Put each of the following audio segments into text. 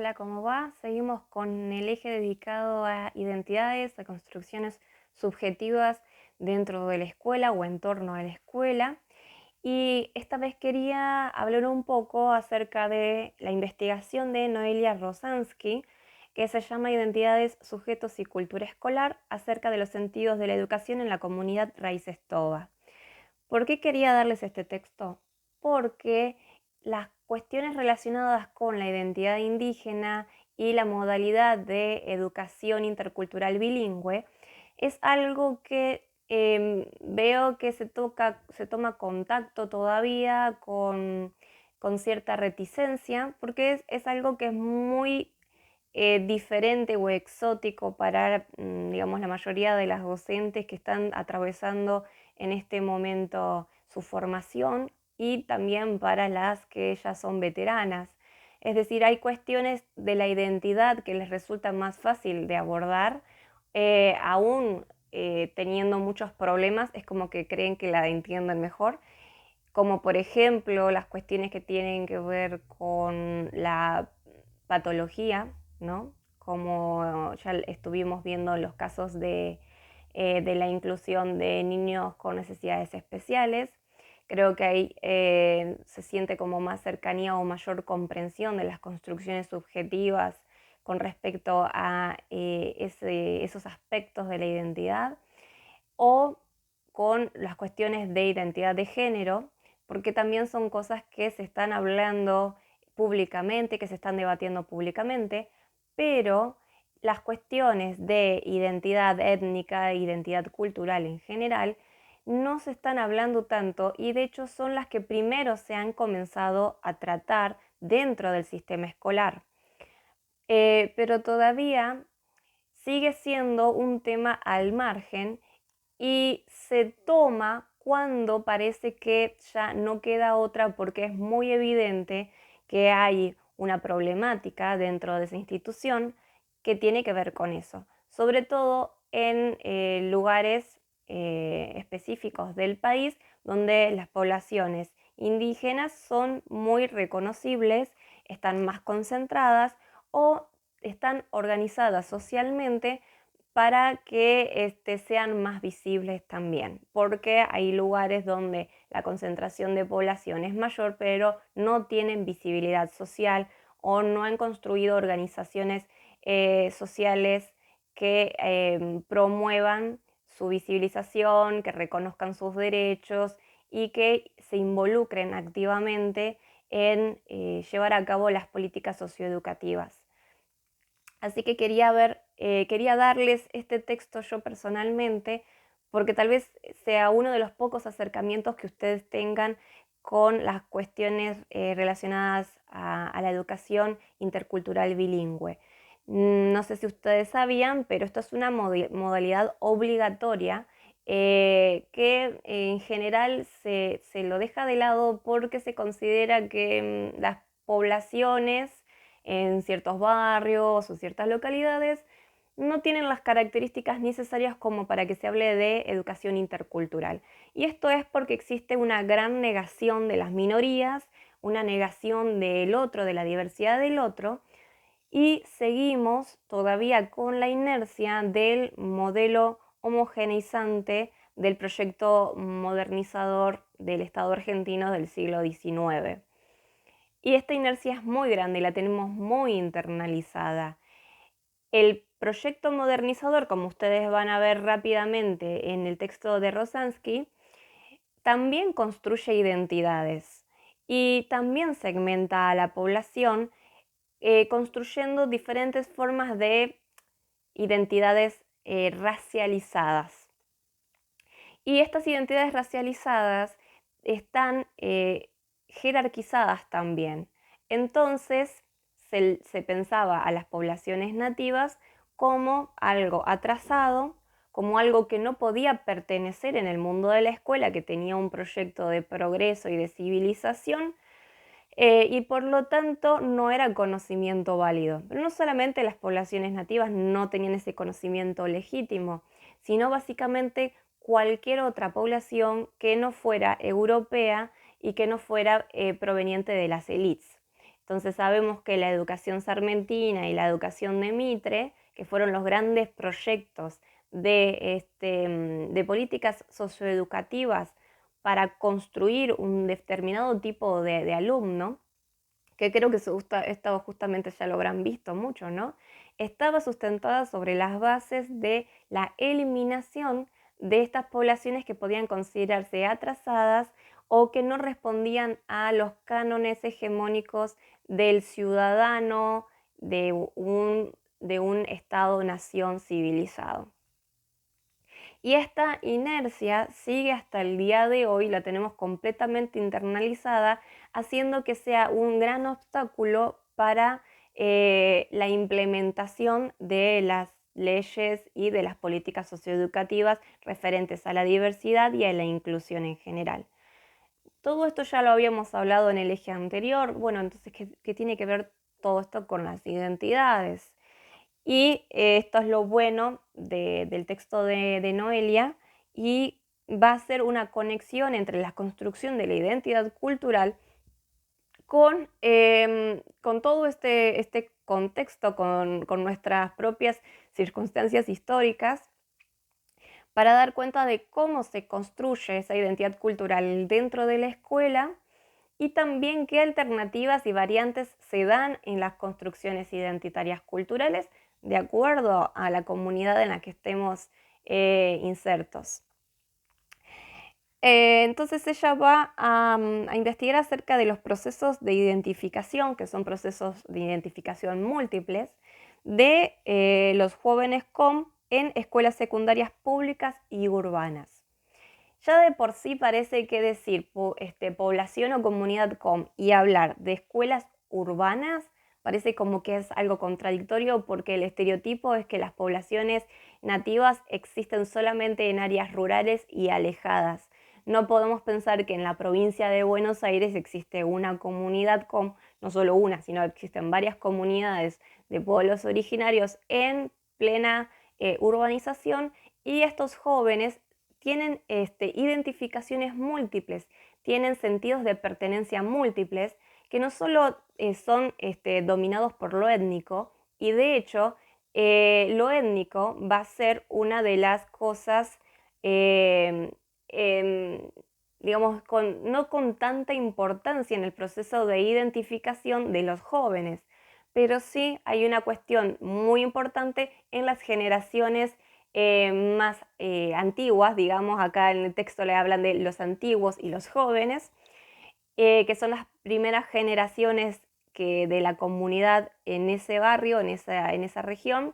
Hola, ¿cómo va? Seguimos con el eje dedicado a identidades, a construcciones subjetivas dentro de la escuela o en torno a la escuela. Y esta vez quería hablar un poco acerca de la investigación de Noelia Rosansky, que se llama Identidades, Sujetos y Cultura Escolar, acerca de los sentidos de la educación en la comunidad Raíces Toba. ¿Por qué quería darles este texto? Porque las cuestiones relacionadas con la identidad indígena y la modalidad de educación intercultural bilingüe es algo que veo que se toma contacto todavía con cierta reticencia, porque es algo que es muy diferente o exótico para, digamos, la mayoría de las docentes que están atravesando en este momento su formación y también para las que ya son veteranas. Es decir, hay cuestiones de la identidad que les resulta más fácil de abordar, aún teniendo muchos problemas, es como que creen que la entienden mejor, como por ejemplo las cuestiones que tienen que ver con la patología, ¿no? Como ya estuvimos viendo los casos de la inclusión de niños con necesidades especiales. Creo que ahí se siente como más cercanía o mayor comprensión de las construcciones subjetivas con respecto a esos aspectos de la identidad, o con las cuestiones de identidad de género, porque también son cosas que se están hablando públicamente, que se están debatiendo públicamente, pero las cuestiones de identidad étnica e identidad cultural en general no se están hablando tanto, y de hecho son las que primero se han comenzado a tratar dentro del sistema escolar. Pero todavía sigue siendo un tema al margen y se toma cuando parece que ya no queda otra, porque es muy evidente que hay una problemática dentro de esa institución que tiene que ver con eso, sobre todo en lugares específicos del país donde las poblaciones indígenas son muy reconocibles, están más concentradas o están organizadas socialmente para que sean más visibles también, porque hay lugares donde la concentración de población es mayor, pero no tienen visibilidad social o no han construido organizaciones sociales que promuevan su visibilización, que reconozcan sus derechos y que se involucren activamente en llevar a cabo las políticas socioeducativas. Así que quería darles este texto yo personalmente, porque tal vez sea uno de los pocos acercamientos que ustedes tengan con las cuestiones relacionadas a la educación intercultural bilingüe. No sé si ustedes sabían, pero esto es una modalidad obligatoria, que en general se lo deja de lado porque se considera que las poblaciones en ciertos barrios o ciertas localidades no tienen las características necesarias como para que se hable de educación intercultural. Y esto es porque existe una gran negación de las minorías, una negación del otro, de la diversidad del otro, y seguimos todavía con la inercia del modelo homogeneizante del proyecto modernizador del Estado argentino del siglo XIX. Y esta inercia es muy grande y la tenemos muy internalizada. El proyecto modernizador, como ustedes van a ver rápidamente en el texto de Rosansky, también construye identidades y también segmenta a la población, construyendo diferentes formas de identidades racializadas. Y estas identidades racializadas están jerarquizadas también. Entonces se pensaba a las poblaciones nativas como algo atrasado, como algo que no podía pertenecer en el mundo de la escuela, que tenía un proyecto de progreso y de civilización, y por lo tanto no era conocimiento válido. Pero no solamente las poblaciones nativas no tenían ese conocimiento legítimo, sino básicamente cualquier otra población que no fuera europea y que no fuera proveniente de las élites. Entonces sabemos que la educación sarmentina y la educación de Mitre, que fueron los grandes proyectos de políticas socioeducativas para construir un determinado tipo de alumno, que creo que esto justamente ya lo habrán visto mucho, ¿no? Estaba sustentada sobre las bases de la eliminación de estas poblaciones que podían considerarse atrasadas o que no respondían a los cánones hegemónicos del ciudadano de un Estado-nación civilizado. Y esta inercia sigue hasta el día de hoy, la tenemos completamente internalizada, haciendo que sea un gran obstáculo para la implementación de las leyes y de las políticas socioeducativas referentes a la diversidad y a la inclusión en general. Todo esto ya lo habíamos hablado en el eje anterior. Bueno, entonces, ¿qué tiene que ver todo esto con las identidades? Y esto es lo bueno del texto de Noelia, y va a ser una conexión entre la construcción de la identidad cultural con todo este contexto, con nuestras propias circunstancias históricas, para dar cuenta de cómo se construye esa identidad cultural dentro de la escuela y también qué alternativas y variantes se dan en las construcciones identitarias culturales de acuerdo a la comunidad en la que estemos insertos. Entonces ella va a investigar acerca de los procesos de identificación, que son procesos de identificación múltiples, de los jóvenes COM en escuelas secundarias públicas y urbanas. Ya de por sí parece que decir población o comunidad COM y hablar de escuelas urbanas parece como que es algo contradictorio, porque el estereotipo es que las poblaciones nativas existen solamente en áreas rurales y alejadas. No podemos pensar que en la provincia de Buenos Aires existe una comunidad COM, no solo una, sino existen varias comunidades de pueblos originarios en plena urbanización, y estos jóvenes tienen identificaciones múltiples, tienen sentidos de pertenencia múltiples, que no solo son dominados por lo étnico, y de hecho lo étnico va a ser una de las cosas, digamos, no con tanta importancia en el proceso de identificación de los jóvenes, pero sí hay una cuestión muy importante en las generaciones más antiguas. Digamos, acá en el texto le hablan de los antiguos y los jóvenes, que son las primeras generaciones de la comunidad en ese barrio, en esa región,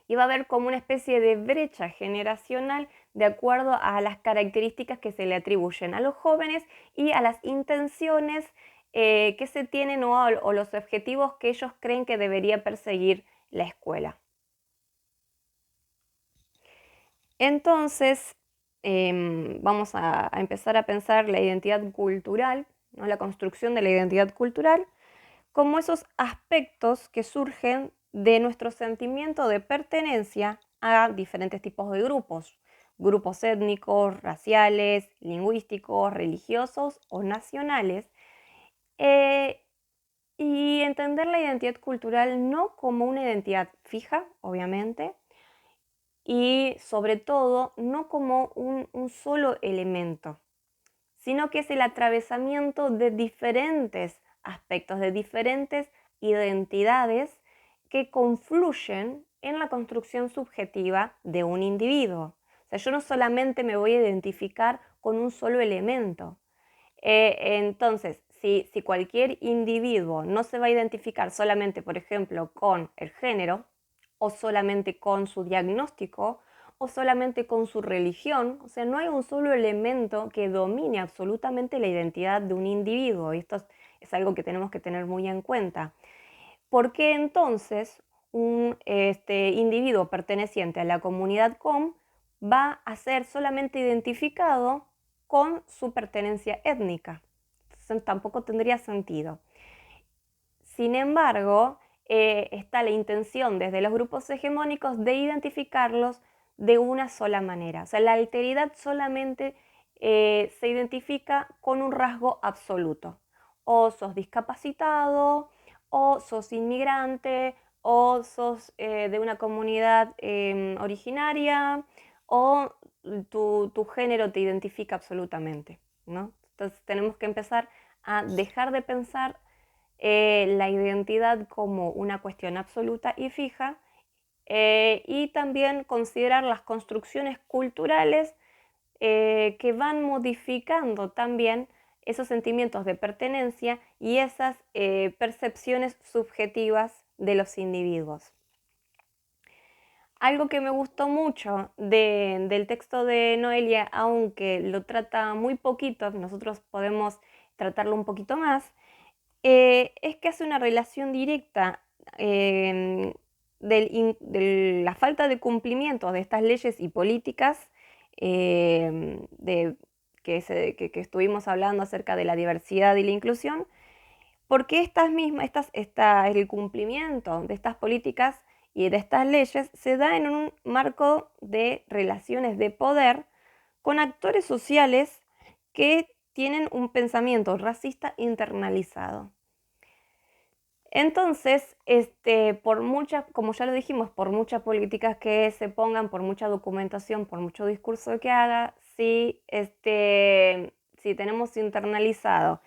y va a haber como una especie de brecha generacional de acuerdo a las características que se le atribuyen a los jóvenes y a las intenciones que se tienen o los objetivos que ellos creen que debería perseguir la escuela. Entonces, vamos a empezar a pensar la identidad cultural, ¿no? La construcción de la identidad cultural como esos aspectos que surgen de nuestro sentimiento de pertenencia a diferentes tipos de grupos étnicos, raciales, lingüísticos, religiosos o nacionales, y entender la identidad cultural no como una identidad fija, obviamente, y sobre todo no como un solo elemento, sino que es el atravesamiento de diferentes aspectos, de diferentes identidades que confluyen en la construcción subjetiva de un individuo. O sea, yo no solamente me voy a identificar con un solo elemento. Entonces, si cualquier individuo no se va a identificar solamente, por ejemplo, con el género, o solamente con su diagnóstico, o solamente con su religión, o sea, no hay un solo elemento que domine absolutamente la identidad de un individuo, y esto es algo que tenemos que tener muy en cuenta. ¿Por qué entonces un individuo perteneciente a la comunidad COM va a ser solamente identificado con su pertenencia étnica? Entonces, tampoco tendría sentido. Sin embargo, está la intención desde los grupos hegemónicos de identificarlos de una sola manera. O sea, la alteridad solamente se identifica con un rasgo absoluto. o sos discapacitado, o sos inmigrante, o sos de una comunidad originaria, o tu género te identifica absolutamente, ¿no? Entonces tenemos que empezar a dejar de pensar la identidad como una cuestión absoluta y fija, y también considerar las construcciones culturales que van modificando también esos sentimientos de pertenencia y esas percepciones subjetivas de los individuos. Algo que me gustó mucho del texto de Noelia, aunque lo trata muy poquito, nosotros podemos tratarlo un poquito más, es que hace una relación directa de la falta de cumplimiento de estas leyes y políticas que estuvimos hablando acerca de la diversidad y la inclusión, porque el cumplimiento de estas políticas y de estas leyes se da en un marco de relaciones de poder con actores sociales que tienen un pensamiento racista internalizado. Entonces, como ya lo dijimos, por muchas políticas que se pongan, por mucha documentación, por mucho discurso que haga, si tenemos internalizado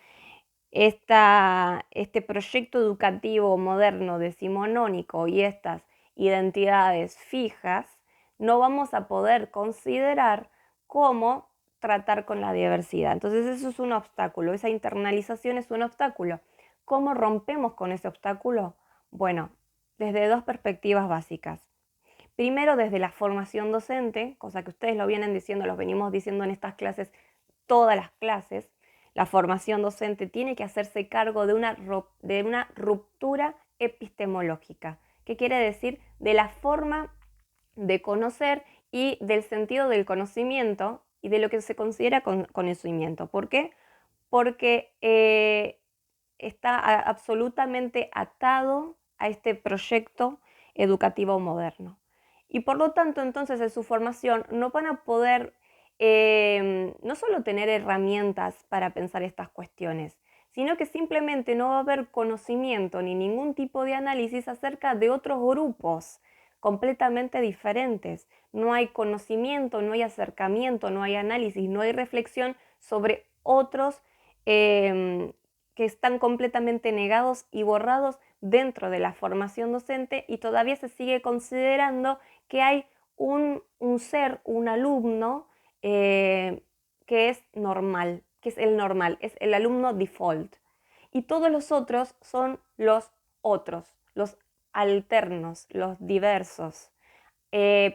este proyecto educativo moderno decimonónico y estas identidades fijas, no vamos a poder considerar cómo tratar con la diversidad. Entonces eso es un obstáculo, esa internalización es un obstáculo. ¿Cómo rompemos con ese obstáculo? Bueno, desde dos perspectivas básicas. Primero, desde la formación docente, cosa que ustedes lo vienen diciendo, los venimos diciendo en estas clases, todas las clases. La formación docente tiene que hacerse cargo de una ruptura epistemológica. ¿Qué quiere decir? De la forma de conocer y del sentido del conocimiento y de lo que se considera conocimiento. ¿Por qué? Porque está absolutamente atado a este proyecto educativo moderno. Y por lo tanto, entonces, en su formación no van a poder no solo tener herramientas para pensar estas cuestiones, sino que simplemente no va a haber conocimiento ni ningún tipo de análisis acerca de otros grupos completamente diferentes. No hay conocimiento, no hay acercamiento, no hay análisis, no hay reflexión sobre otros que están completamente negados y borrados dentro de la formación docente, y todavía se sigue considerando que hay un ser, un alumno que es normal, que es el normal, es el alumno default. Y todos los otros son los otros, los alternos, los diversos,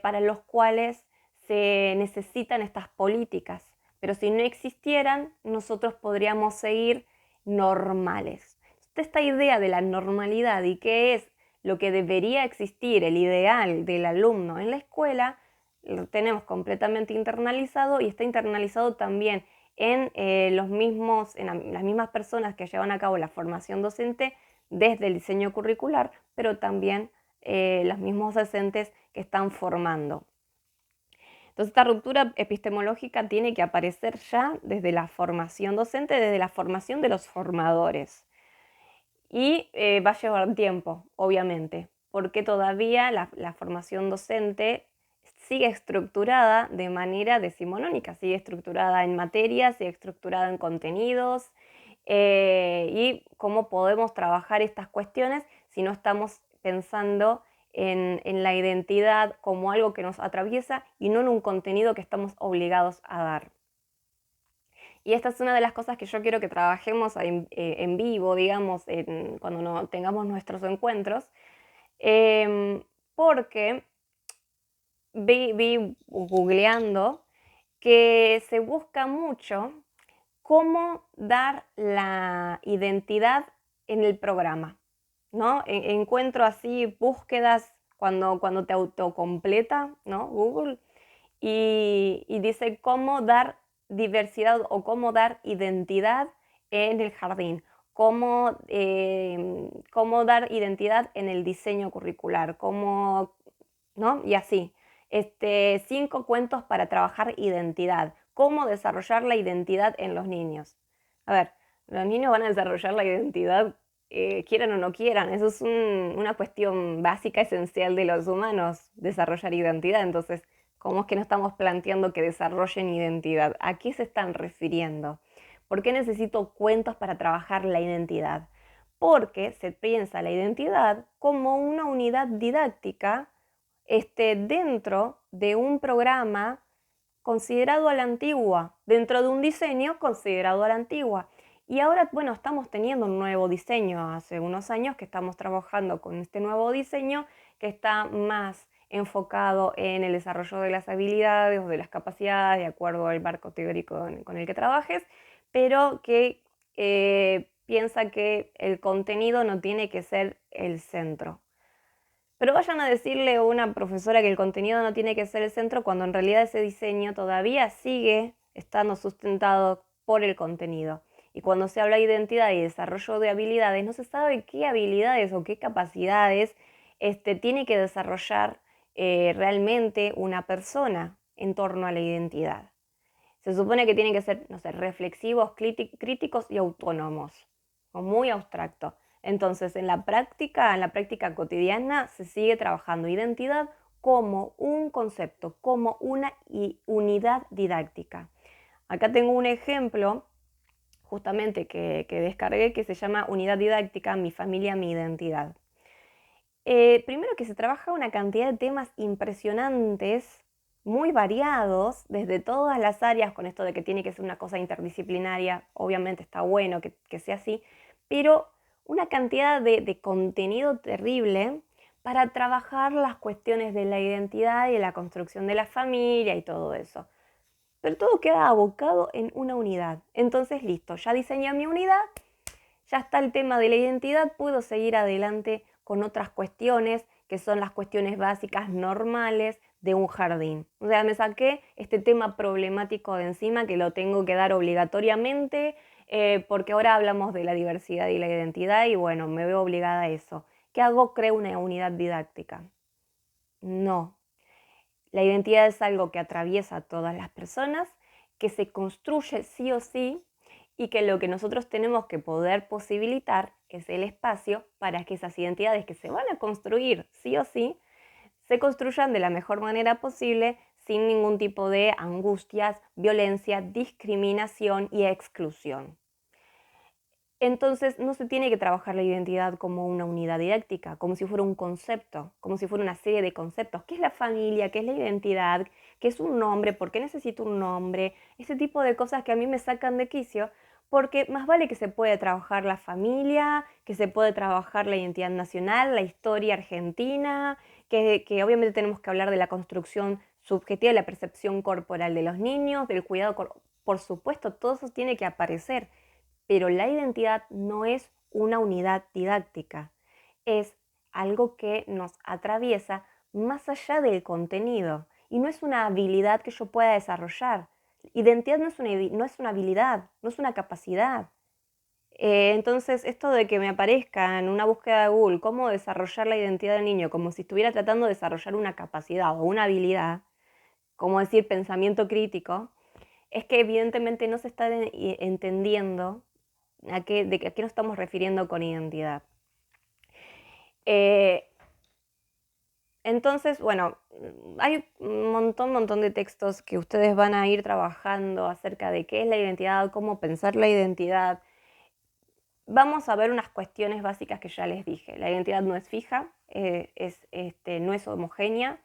para los cuales se necesitan estas políticas. Pero si no existieran, nosotros podríamos seguir normales. Esta idea de la normalidad y qué es lo que debería existir, el ideal del alumno en la escuela, lo tenemos completamente internalizado, y está internalizado también en las mismas personas que llevan a cabo la formación docente desde el diseño curricular, pero también los mismos docentes que están formando. Entonces esta ruptura epistemológica tiene que aparecer ya desde la formación docente, desde la formación de los formadores. Y va a llevar tiempo, obviamente, porque todavía la formación docente sigue estructurada de manera decimonónica, sigue estructurada en materias, sigue estructurada en contenidos, y cómo podemos trabajar estas cuestiones si no estamos pensando en la identidad como algo que nos atraviesa y no en un contenido que estamos obligados a dar. Y esta es una de las cosas que yo quiero que trabajemos en vivo, digamos, cuando tengamos nuestros encuentros, porque vi googleando que se busca mucho cómo dar la identidad en el programa, ¿no? Encuentro así búsquedas cuando te autocompleta, ¿no? Google, y dice cómo dar diversidad o cómo dar identidad en el jardín, cómo dar identidad en el diseño curricular, ¿no? Y así. 5 cuentos para trabajar identidad, cómo desarrollar la identidad en los niños. A ver, Los niños van a desarrollar la identidad, quieran o no quieran. Eso es una cuestión básica, esencial de los humanos, desarrollar identidad. Entonces, ¿cómo es que no estamos planteando que desarrollen identidad? ¿A qué se están refiriendo? ¿Por qué necesito cuentos para trabajar la identidad? Porque se piensa la identidad como una unidad didáctica dentro de un programa considerado a la antigua, dentro de un diseño considerado a la antigua. Y ahora, bueno, estamos teniendo un nuevo diseño hace unos años que estamos trabajando con este nuevo diseño que está más enfocado en el desarrollo de las habilidades o de las capacidades, de acuerdo al marco teórico con el que trabajes, pero que piensa que el contenido no tiene que ser el centro. Pero vayan a decirle a una profesora que el contenido no tiene que ser el centro cuando en realidad ese diseño todavía sigue estando sustentado por el contenido. Y cuando se habla de identidad y desarrollo de habilidades, no se sabe qué habilidades o qué capacidades tiene que desarrollar realmente una persona en torno a la identidad. Se supone que tienen que ser, no sé, reflexivos, críticos y autónomos, o muy abstracto. Entonces, en la práctica cotidiana, se sigue trabajando identidad como un concepto, como una unidad didáctica. Acá tengo un ejemplo justamente que descargué que se llama Unidad Didáctica, Mi Familia, Mi Identidad. Primero que se trabaja una cantidad de temas impresionantes, muy variados, desde todas las áreas, con esto de que tiene que ser una cosa interdisciplinaria, obviamente está bueno que sea así, pero una cantidad de contenido terrible para trabajar las cuestiones de la identidad y de la construcción de la familia y todo eso. Pero todo queda abocado en una unidad. Entonces, listo, ya diseñé mi unidad, ya está el tema de la identidad, puedo seguir adelante con otras cuestiones que son las cuestiones básicas normales de un jardín. O sea, me saqué este tema problemático de encima que lo tengo que dar obligatoriamente porque ahora hablamos de la diversidad y la identidad y bueno, me veo obligada a eso. ¿Qué hago? Creo una unidad didáctica. No, la identidad es algo que atraviesa a todas las personas, que se construye sí o sí y que lo que nosotros tenemos que poder posibilitar es el espacio para que esas identidades que se van a construir sí o sí, se construyan de la mejor manera posible sin ningún tipo de angustias, violencia, discriminación y exclusión. Entonces no se tiene que trabajar la identidad como una unidad didáctica, como si fuera un concepto, como si fuera una serie de conceptos. ¿Qué es la familia? ¿Qué es la identidad? ¿Qué es un nombre? ¿Por qué necesito un nombre? Ese tipo de cosas que a mí me sacan de quicio, porque más vale que se puede trabajar la familia, que se puede trabajar la identidad nacional, la historia argentina, que obviamente tenemos que hablar de la construcción subjetiva, de la percepción corporal de los niños, del cuidado por supuesto, todo eso tiene que aparecer, pero la identidad no es una unidad didáctica, es algo que nos atraviesa más allá del contenido y no es una habilidad que yo pueda desarrollar. Identidad no es una habilidad, no es una capacidad. Entonces, esto de que me aparezca en una búsqueda de Google cómo desarrollar la identidad del niño, como si estuviera tratando de desarrollar una capacidad o una habilidad, como decir pensamiento crítico, es que evidentemente no se está entendiendo de a qué nos estamos refiriendo con identidad. Eh, entonces, bueno, hay un montón de textos que ustedes van a ir trabajando acerca de qué es la identidad, cómo pensar la identidad. Vamos a ver unas cuestiones básicas que ya les dije. La identidad no es fija, no es homogénea.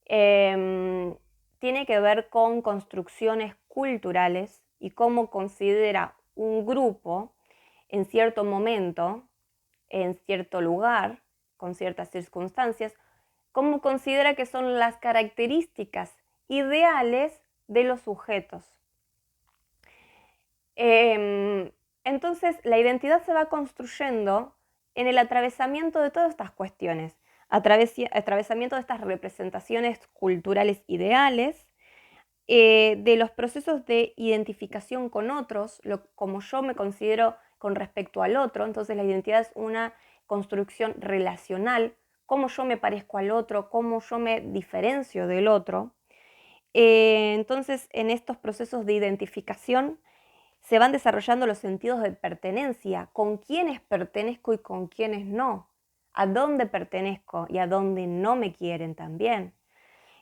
Tiene que ver con construcciones culturales y cómo considera un grupo en cierto momento, en cierto lugar, con ciertas circunstancias, cómo considera que son las características ideales de los sujetos. Entonces, la identidad se va construyendo en el atravesamiento de todas estas cuestiones, atravesamiento de estas representaciones culturales ideales, de los procesos de identificación con otros, como yo me considero con respecto al otro. Entonces la identidad es una construcción relacional, cómo yo me parezco al otro, cómo yo me diferencio del otro. Entonces en estos procesos de identificación se van desarrollando los sentidos de pertenencia, con quiénes pertenezco y con quiénes no, a dónde pertenezco y a dónde no me quieren también.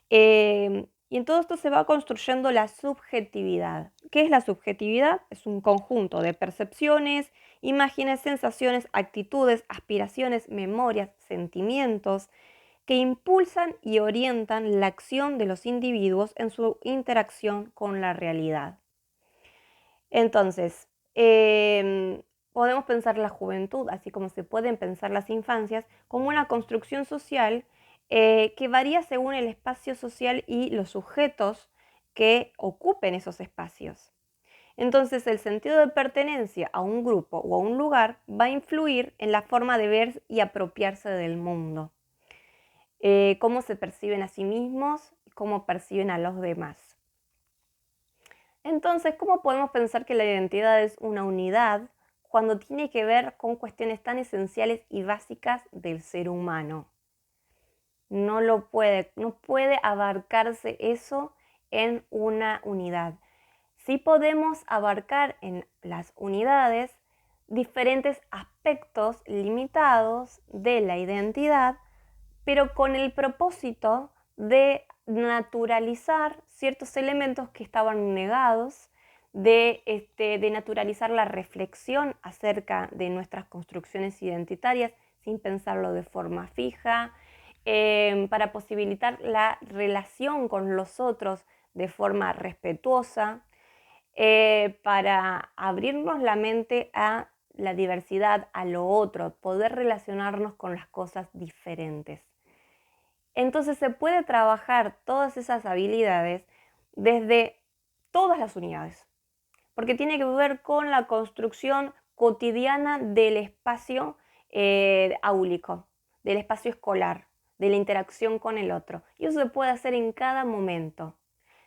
Y en todo esto se va construyendo la subjetividad. ¿Qué es la subjetividad? Es un conjunto de percepciones, imágenes, sensaciones, actitudes, aspiraciones, memorias, sentimientos que impulsan y orientan la acción de los individuos en su interacción con la realidad. Entonces, podemos pensar la juventud, así como se pueden pensar las infancias, como una construcción social que varía según el espacio social y los sujetos que ocupen esos espacios. Entonces, el sentido de pertenencia a un grupo o a un lugar va a influir en la forma de ver y apropiarse del mundo, cómo se perciben a sí mismos y cómo perciben a los demás. Entonces, ¿cómo podemos pensar que la identidad es una unidad cuando tiene que ver con cuestiones tan esenciales y básicas del ser humano? No puede abarcarse eso en una unidad. Sí podemos abarcar en las unidades diferentes aspectos limitados de la identidad, pero con el propósito de naturalizar ciertos elementos que estaban negados, de naturalizar la reflexión acerca de nuestras construcciones identitarias sin pensarlo de forma fija, para posibilitar la relación con los otros de forma respetuosa, para abrirnos la mente a la diversidad, a lo otro, poder relacionarnos con las cosas diferentes. Entonces se puede trabajar todas esas habilidades desde todas las unidades, porque tiene que ver con la construcción cotidiana del espacio áulico, del espacio escolar, de la interacción con el otro. Y eso se puede hacer en cada momento.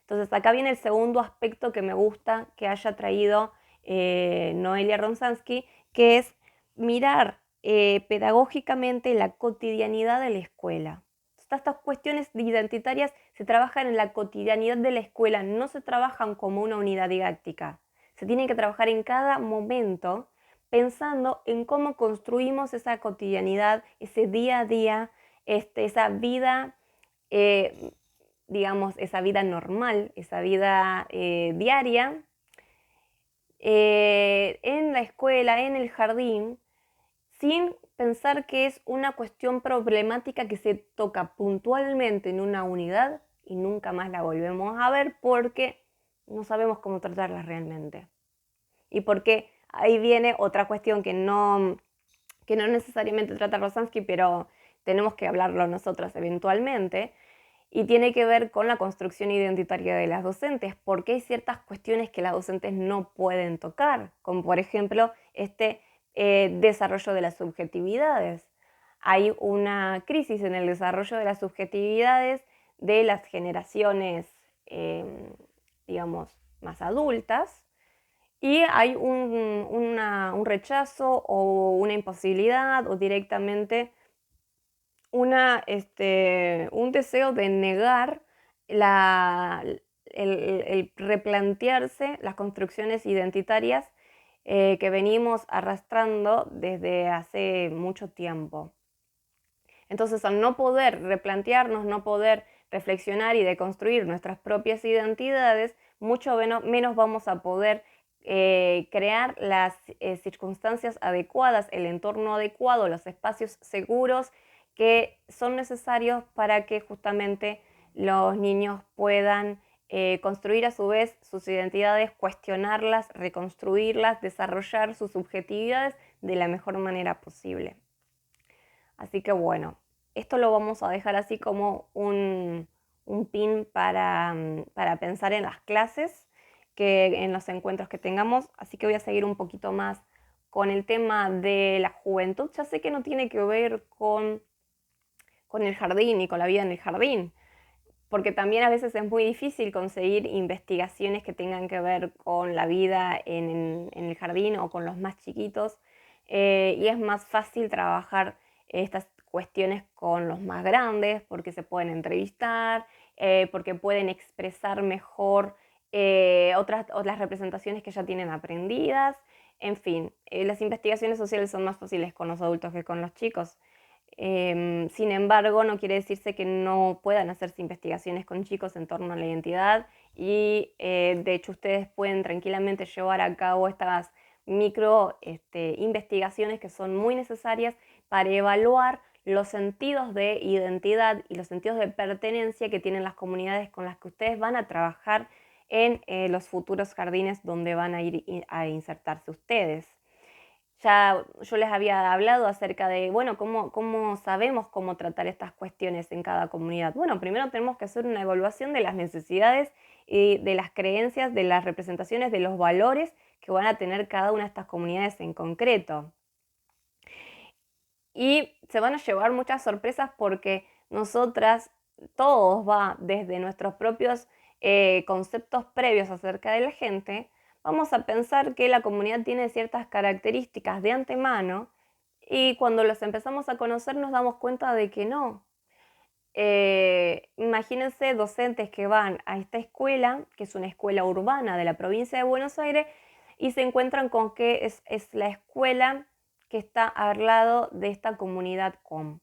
Entonces acá viene el segundo aspecto que me gusta que haya traído Noelia Ronsansky, que es mirar pedagógicamente la cotidianidad de la escuela. Estas cuestiones identitarias se trabajan en la cotidianidad de la escuela, no se trabajan como una unidad didáctica. Se tiene que trabajar en cada momento pensando en cómo construimos esa cotidianidad, ese día a día, esa vida, digamos, esa vida normal, esa vida diaria, en la escuela, en el jardín, sin pensar que es una cuestión problemática que se toca puntualmente en una unidad y nunca más la volvemos a ver porque no sabemos cómo tratarla realmente. Y porque ahí viene otra cuestión que no necesariamente trata Rosansky, pero tenemos que hablarlo nosotras eventualmente, y tiene que ver con la construcción identitaria de las docentes, porque hay ciertas cuestiones que las docentes no pueden tocar, como por ejemplo desarrollo de las subjetividades. Hay una crisis en el desarrollo de las subjetividades de las generaciones, digamos, más adultas, y hay un rechazo o una imposibilidad o directamente un deseo de negar el replantearse las construcciones identitarias que venimos arrastrando desde hace mucho tiempo. Entonces, al no poder replantearnos, no poder reflexionar y deconstruir nuestras propias identidades, mucho menos vamos a poder crear las circunstancias adecuadas, el entorno adecuado, los espacios seguros que son necesarios para que justamente los niños puedan construir a su vez sus identidades, cuestionarlas, reconstruirlas, desarrollar sus subjetividades de la mejor manera posible. Así que bueno, esto lo vamos a dejar así como un pin para pensar en las clases, que en los encuentros que tengamos. Así que voy a seguir un poquito más con el tema de la juventud. Ya sé que no tiene que ver con el jardín y con la vida en el jardín, porque también a veces es muy difícil conseguir investigaciones que tengan que ver con la vida en el jardín o con los más chiquitos, y es más fácil trabajar estas cuestiones con los más grandes porque se pueden entrevistar, porque pueden expresar mejor otras representaciones que ya tienen aprendidas, en fin, las investigaciones sociales son más fáciles con los adultos que con los chicos. Sin embargo, no quiere decirse que no puedan hacerse investigaciones con chicos en torno a la identidad y de hecho ustedes pueden tranquilamente llevar a cabo estas micro investigaciones que son muy necesarias para evaluar los sentidos de identidad y los sentidos de pertenencia que tienen las comunidades con las que ustedes van a trabajar en los futuros jardines donde van a ir a insertarse ustedes. Ya yo les había hablado acerca de, bueno, cómo sabemos cómo tratar estas cuestiones en cada comunidad. Bueno, primero tenemos que hacer una evaluación de las necesidades y de las creencias, de las representaciones, de los valores que van a tener cada una de estas comunidades en concreto. Y se van a llevar muchas sorpresas porque nosotras, todos va desde nuestros propios conceptos previos acerca de la gente, vamos a pensar que la comunidad tiene ciertas características de antemano y cuando los empezamos a conocer nos damos cuenta de que no. Imagínense docentes que van a esta escuela, que es una escuela urbana de la provincia de Buenos Aires, y se encuentran con que es la escuela que está al lado de esta comunidad COM.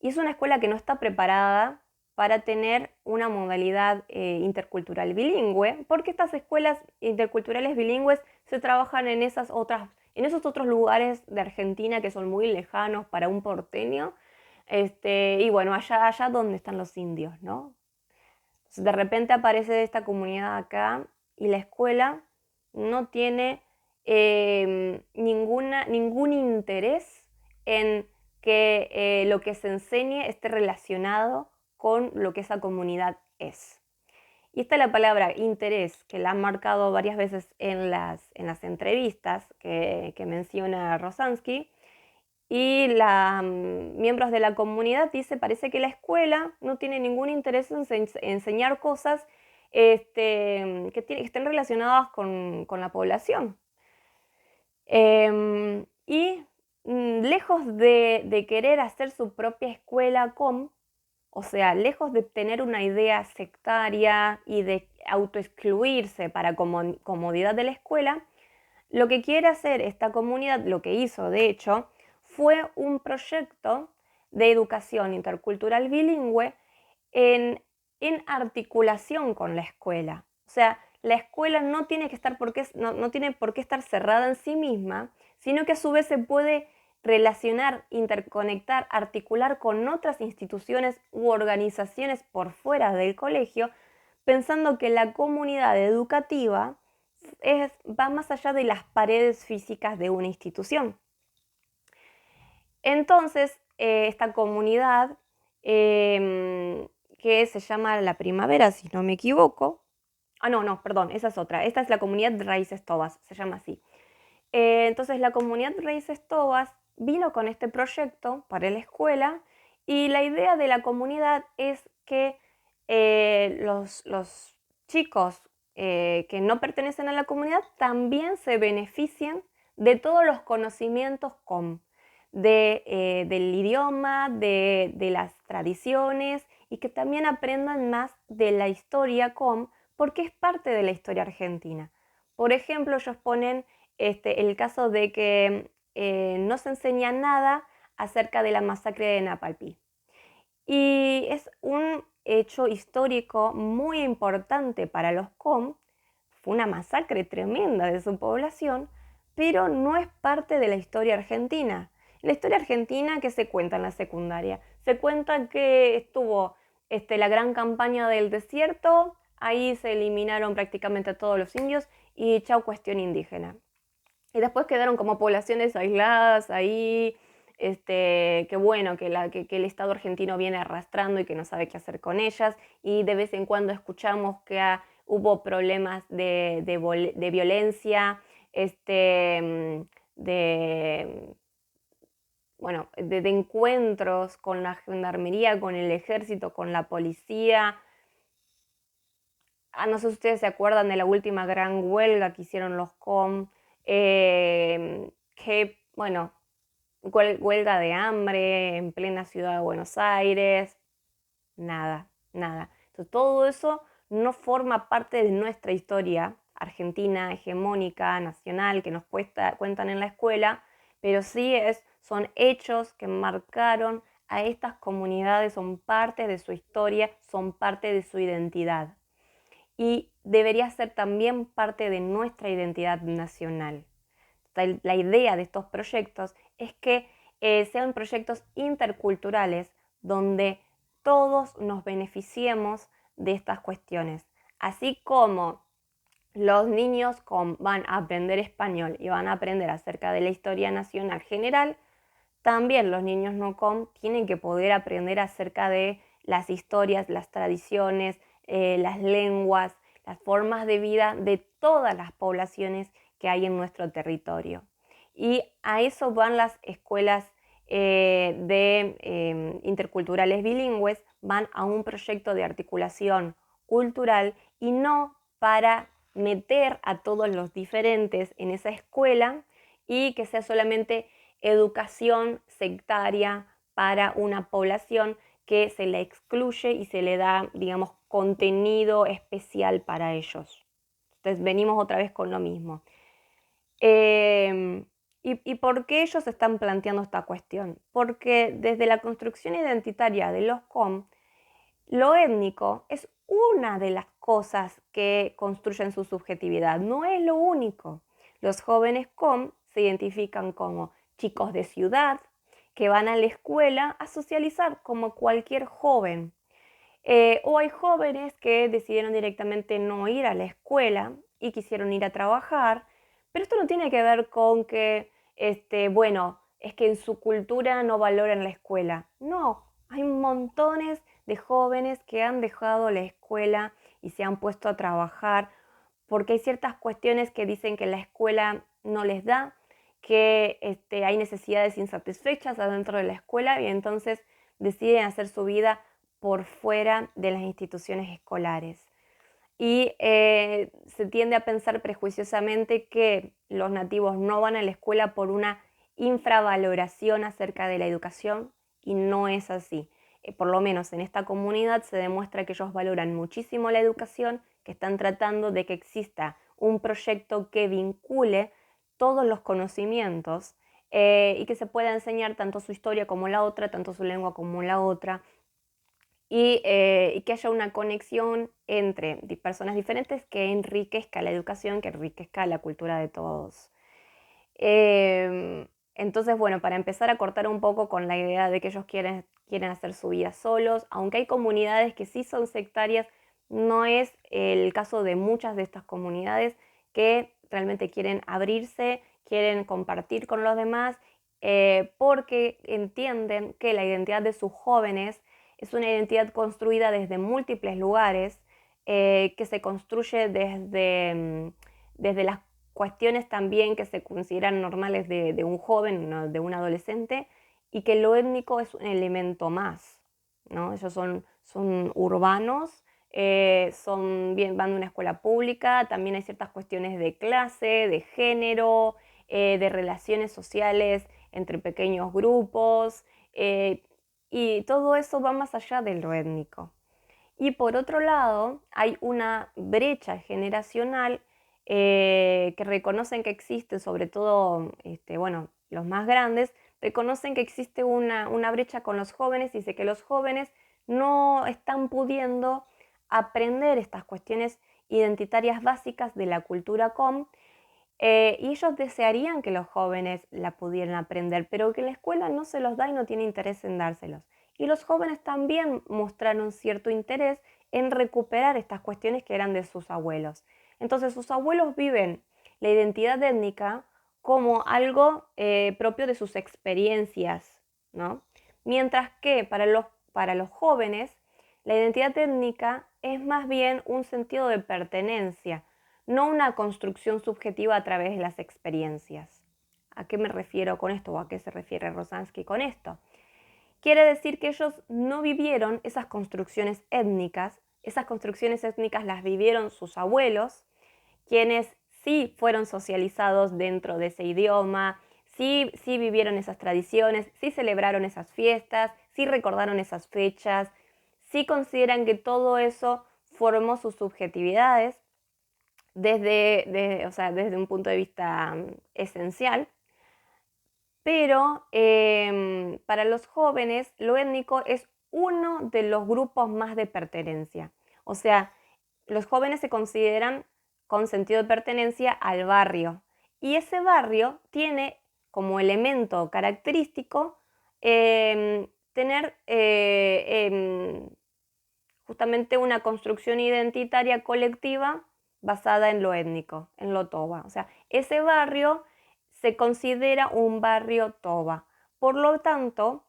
Y es una escuela que no está preparada para tener una modalidad intercultural bilingüe, porque estas escuelas interculturales bilingües se trabajan en esos otros lugares de Argentina que son muy lejanos para un porteño, y bueno, allá donde están los indios, ¿no? Entonces, de repente aparece esta comunidad acá y la escuela no tiene ningún interés en que lo que se enseñe esté relacionado con lo que esa comunidad es. Y esta es la palabra interés, que la han marcado varias veces en las entrevistas que menciona Rosansky. Y miembros de la comunidad dice, parece que la escuela no tiene ningún interés en enseñar cosas que estén relacionadas con la población. Y lejos de querer hacer su propia escuela o sea, lejos de tener una idea sectaria y de autoexcluirse para comodidad de la escuela, lo que quiere hacer esta comunidad, lo que hizo de hecho, fue un proyecto de educación intercultural bilingüe en articulación con la escuela. O sea, la escuela no tiene no tiene por qué estar cerrada en sí misma, sino que a su vez se puede relacionar, interconectar, articular con otras instituciones u organizaciones por fuera del colegio, pensando que la comunidad educativa va más allá de las paredes físicas de una institución. Entonces, esta comunidad, que se llama La Primavera, si no me equivoco, no, perdón, esa es otra, esta es la comunidad de Raíces Tobas, se llama así. Entonces, la comunidad de Raíces Tobas vino con este proyecto para la escuela y la idea de la comunidad es que los chicos que no pertenecen a la comunidad también se beneficien de todos los conocimientos del idioma, de las tradiciones y que también aprendan más de la historia porque es parte de la historia argentina. Por ejemplo, ellos ponen el caso de que no se enseña nada acerca de la masacre de Napalpí. Y es un hecho histórico muy importante para los fue una masacre tremenda de su población, pero no es parte de la historia argentina. La historia argentina, ¿qué se cuenta en la secundaria? Se cuenta que estuvo la gran campaña del desierto, ahí se eliminaron prácticamente a todos los indios y chau cuestión indígena. Y después quedaron como poblaciones aisladas ahí, que bueno, que el Estado argentino viene arrastrando y que no sabe qué hacer con ellas, y de vez en cuando escuchamos que hubo problemas de violencia, de encuentros con la gendarmería, con el ejército, con la policía. No sé si ustedes se acuerdan de la última gran huelga que hicieron los que, bueno, huelga de hambre en plena ciudad de Buenos Aires, nada. Entonces todo eso no forma parte de nuestra historia argentina, hegemónica, nacional, que nos cuentan en la escuela, pero sí son hechos que marcaron a estas comunidades, son parte de su historia, son parte de su identidad. Y debería ser también parte de nuestra identidad nacional. La idea de estos proyectos es que sean proyectos interculturales donde todos nos beneficiemos de estas cuestiones. Así como los niños van a aprender español y van a aprender acerca de la historia nacional general, también los niños no com tienen que poder aprender acerca de las historias, las tradiciones, las lenguas, las formas de vida de todas las poblaciones que hay en nuestro territorio. Y a eso van las escuelas interculturales bilingües, van a un proyecto de articulación cultural y no para meter a todos los diferentes en esa escuela y que sea solamente educación sectaria para una población que se le excluye y se le da, digamos, contenido especial para ellos. Entonces venimos otra vez con lo mismo. ¿Y por qué ellos están planteando esta cuestión? Porque desde la construcción identitaria de los com, lo étnico es una de las cosas que construyen su subjetividad, no es lo único. Los jóvenes com se identifican como chicos de ciudad que van a la escuela a socializar como cualquier joven. O hay jóvenes que decidieron directamente no ir a la escuela y quisieron ir a trabajar, pero esto no tiene que ver con que, bueno, es que en su cultura no valoran la escuela. No, hay montones de jóvenes que han dejado la escuela y se han puesto a trabajar porque hay ciertas cuestiones que dicen que la escuela no les da, que hay necesidades insatisfechas adentro de la escuela y entonces deciden hacer su vida por fuera de las instituciones escolares. Y se tiende a pensar prejuiciosamente que los nativos no van a la escuela por una infravaloración acerca de la educación y no es así. Por lo menos en esta comunidad se demuestra que ellos valoran muchísimo la educación, que están tratando de que exista un proyecto que vincule todos los conocimientos y que se pueda enseñar tanto su historia como la otra, tanto su lengua como la otra, y que haya una conexión entre personas diferentes que enriquezca la educación, que enriquezca la cultura de todos. Entonces, bueno, para empezar a cortar un poco con la idea de que ellos quieren hacer su vida solos, aunque hay comunidades que sí son sectarias, no es el caso de muchas de estas comunidades que realmente quieren abrirse, quieren compartir con los demás, porque entienden que la identidad de sus jóvenes es una identidad construida desde múltiples lugares, que se construye desde las cuestiones también que se consideran normales de un joven, de un adolescente, y que lo étnico es un elemento más, ¿no? Ellos son urbanos, van de una escuela pública, también hay ciertas cuestiones de clase, de género, de relaciones sociales entre pequeños grupos, y todo eso va más allá de lo étnico. Y por otro lado, hay una brecha generacional que reconocen que existe, sobre todo, bueno, los más grandes, reconocen que existe una brecha con los jóvenes y dice que los jóvenes no están pudiendo aprender estas cuestiones identitarias básicas de la cultura com, y ellos desearían que los jóvenes la pudieran aprender, pero que la escuela no se los da y no tiene interés en dárselos. Y los jóvenes también mostraron cierto interés en recuperar estas cuestiones que eran de sus abuelos. Entonces sus abuelos viven la identidad étnica como algo propio de sus experiencias, ¿no? Mientras que para los jóvenes la identidad étnica es más bien un sentido de pertenencia, no una construcción subjetiva a través de las experiencias. ¿A qué me refiero con esto o a qué se refiere Rosansky con esto? Quiere decir que ellos no vivieron esas construcciones étnicas las vivieron sus abuelos, quienes sí fueron socializados dentro de ese idioma, sí vivieron esas tradiciones, sí celebraron esas fiestas, sí recordaron esas fechas, sí consideran que todo eso formó sus subjetividades desde un punto de vista esencial, pero para los jóvenes lo étnico es uno de los grupos más de pertenencia. O sea, los jóvenes se consideran con sentido de pertenencia al barrio y ese barrio tiene como elemento característico tener justamente una construcción identitaria colectiva basada en lo étnico, en lo toba. O sea, ese barrio se considera un barrio toba. Por lo tanto,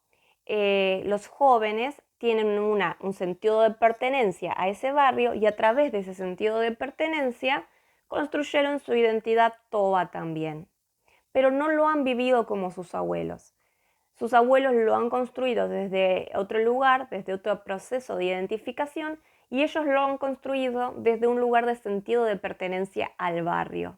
los jóvenes tienen un sentido de pertenencia a ese barrio y a través de ese sentido de pertenencia construyeron su identidad toba también. Pero no lo han vivido como sus abuelos. Sus abuelos lo han construido desde otro lugar, desde otro proceso de identificación, y ellos lo han construido desde un lugar de sentido de pertenencia al barrio.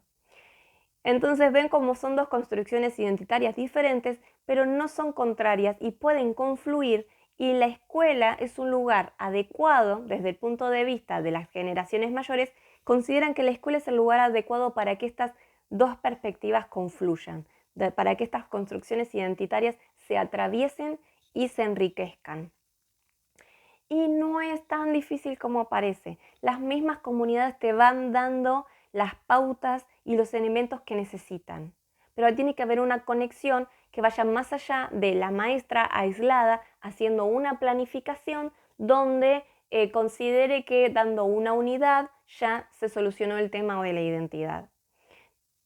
Entonces ven cómo son dos construcciones identitarias diferentes, pero no son contrarias y pueden confluir, y la escuela es un lugar adecuado desde el punto de vista de las generaciones mayores. Consideran que la escuela es el lugar adecuado para que estas dos perspectivas confluyan, para que estas construcciones identitarias se atraviesen y se enriquezcan. Y no es tan difícil como parece. Las mismas comunidades te van dando las pautas y los elementos que necesitan. Pero tiene que haber una conexión que vaya más allá de la maestra aislada haciendo una planificación donde considere que dando una unidad ya se solucionó el tema de la identidad.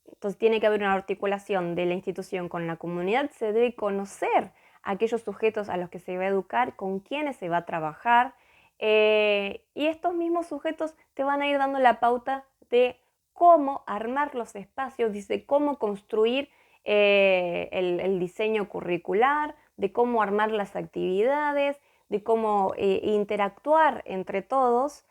Entonces tiene que haber una articulación de la institución con la comunidad, se debe conocer a aquellos sujetos a los que se va a educar, con quienes se va a trabajar, y estos mismos sujetos te van a ir dando la pauta de cómo armar los espacios, de cómo construir el diseño curricular, de cómo armar las actividades, de cómo interactuar entre todos.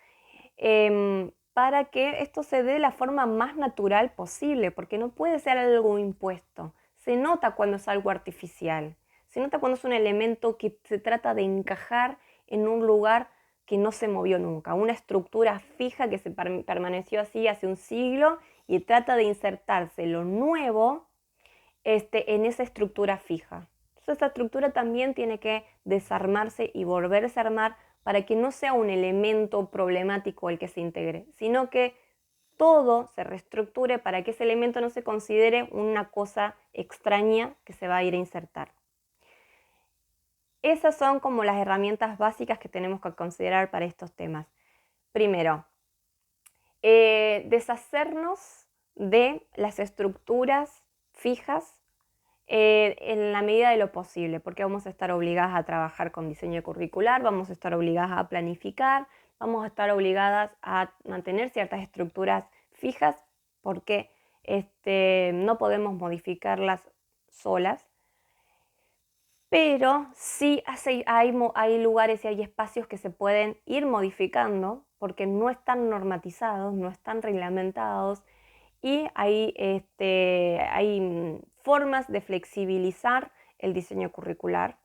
Para que esto se dé de la forma más natural posible, porque no puede ser algo impuesto. Se nota cuando es algo artificial, se nota cuando es un elemento que se trata de encajar en un lugar que no se movió nunca, una estructura fija que se permaneció así hace un siglo y trata de insertarse lo nuevo en esa estructura fija. Entonces esta estructura también tiene que desarmarse y volverse a armar para que no sea un elemento problemático el que se integre, sino que todo se reestructure para que ese elemento no se considere una cosa extraña que se va a ir a insertar. Esas son como las herramientas básicas que tenemos que considerar para estos temas. Primero, deshacernos de las estructuras fijas en la medida de lo posible, porque vamos a estar obligadas a trabajar con diseño curricular, vamos a estar obligadas a planificar, vamos a estar obligadas a mantener ciertas estructuras fijas, porque no podemos modificarlas solas. Pero sí hay lugares y hay espacios que se pueden ir modificando porque no están normatizados, no están reglamentados, y hay formas de flexibilizar el diseño curricular.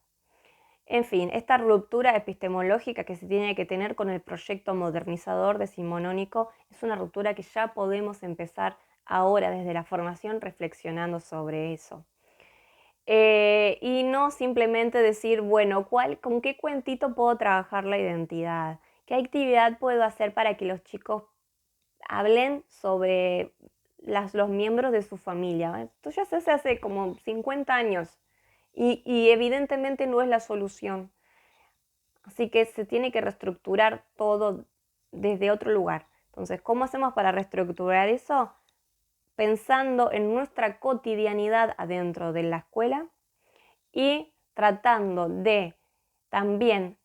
En fin, esta ruptura epistemológica que se tiene que tener con el proyecto modernizador decimonónico es una ruptura que ya podemos empezar ahora desde la formación reflexionando sobre eso. Y no simplemente decir, bueno, ¿con qué cuentito puedo trabajar la identidad? ¿Qué actividad puedo hacer para que los chicos hablen sobre los miembros de su familia? Esto ya se hace hace como 50 años y evidentemente no es la solución. Así que se tiene que reestructurar todo desde otro lugar. Entonces, ¿cómo hacemos para reestructurar eso? Pensando en nuestra cotidianidad adentro de la escuela y tratando de también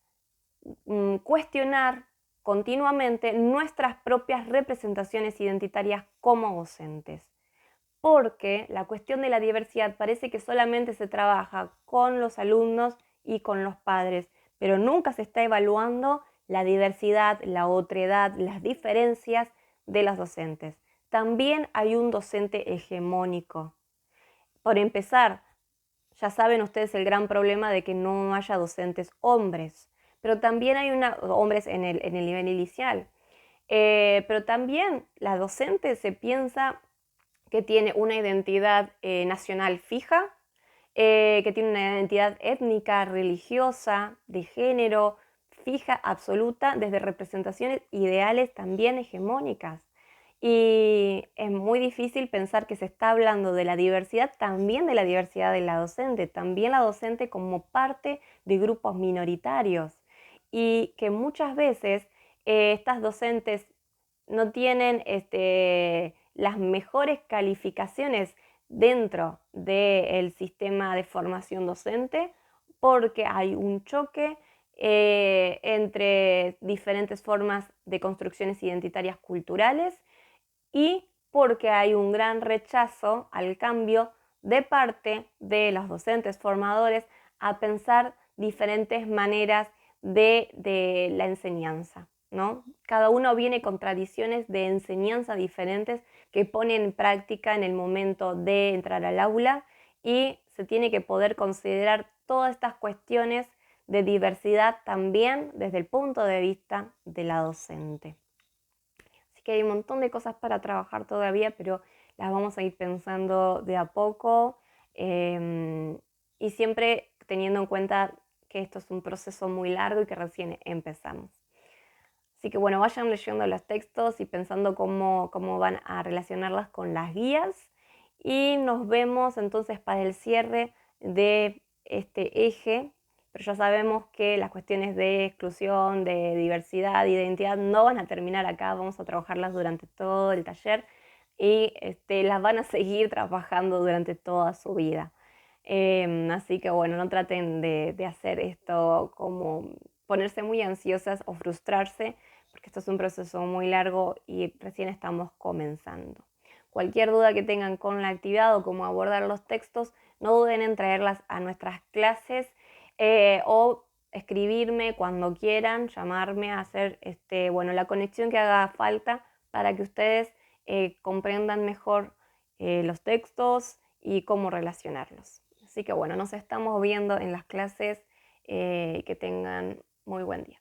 cuestionar continuamente nuestras propias representaciones identitarias como docentes. Porque la cuestión de la diversidad parece que solamente se trabaja con los alumnos y con los padres, pero nunca se está evaluando la diversidad, la otredad, las diferencias de los docentes. También hay un docente hegemónico. Por empezar, ya saben ustedes el gran problema de que no haya docentes hombres, pero también hay hombres en el nivel inicial. pero también la docente se piensa que tiene una identidad nacional fija, que tiene una identidad étnica, religiosa, de género, fija, absoluta, desde representaciones ideales también hegemónicas. Y es muy difícil pensar que se está hablando de la diversidad, también de la diversidad de la docente, también la docente como parte de grupos minoritarios. Y que muchas veces estas docentes no tienen las mejores calificaciones dentro del sistema de formación docente porque hay un choque entre diferentes formas de construcciones identitarias culturales y porque hay un gran rechazo al cambio de parte de los docentes formadores a pensar diferentes maneras de la enseñanza, ¿no? Cada uno viene con tradiciones de enseñanza diferentes que pone en práctica en el momento de entrar al aula y se tiene que poder considerar todas estas cuestiones de diversidad también desde el punto de vista de la docente. Así que hay un montón de cosas para trabajar todavía, pero las vamos a ir pensando de a poco y siempre teniendo en cuenta que esto es un proceso muy largo y que recién empezamos. Así que bueno, vayan leyendo los textos y pensando cómo van a relacionarlas con las guías y nos vemos entonces para el cierre de este eje, pero ya sabemos que las cuestiones de exclusión, de diversidad, de identidad no van a terminar acá, vamos a trabajarlas durante todo el taller y las van a seguir trabajando durante toda su vida. Así que bueno, no traten de hacer esto como ponerse muy ansiosas o frustrarse, porque esto es un proceso muy largo y recién estamos comenzando. Cualquier duda que tengan con la actividad o cómo abordar los textos, no duden en traerlas a nuestras clases o escribirme cuando quieran, llamarme, hacer la conexión que haga falta para que ustedes comprendan mejor los textos y cómo relacionarlos. Así que bueno, nos estamos viendo en las clases. Que tengan muy buen día.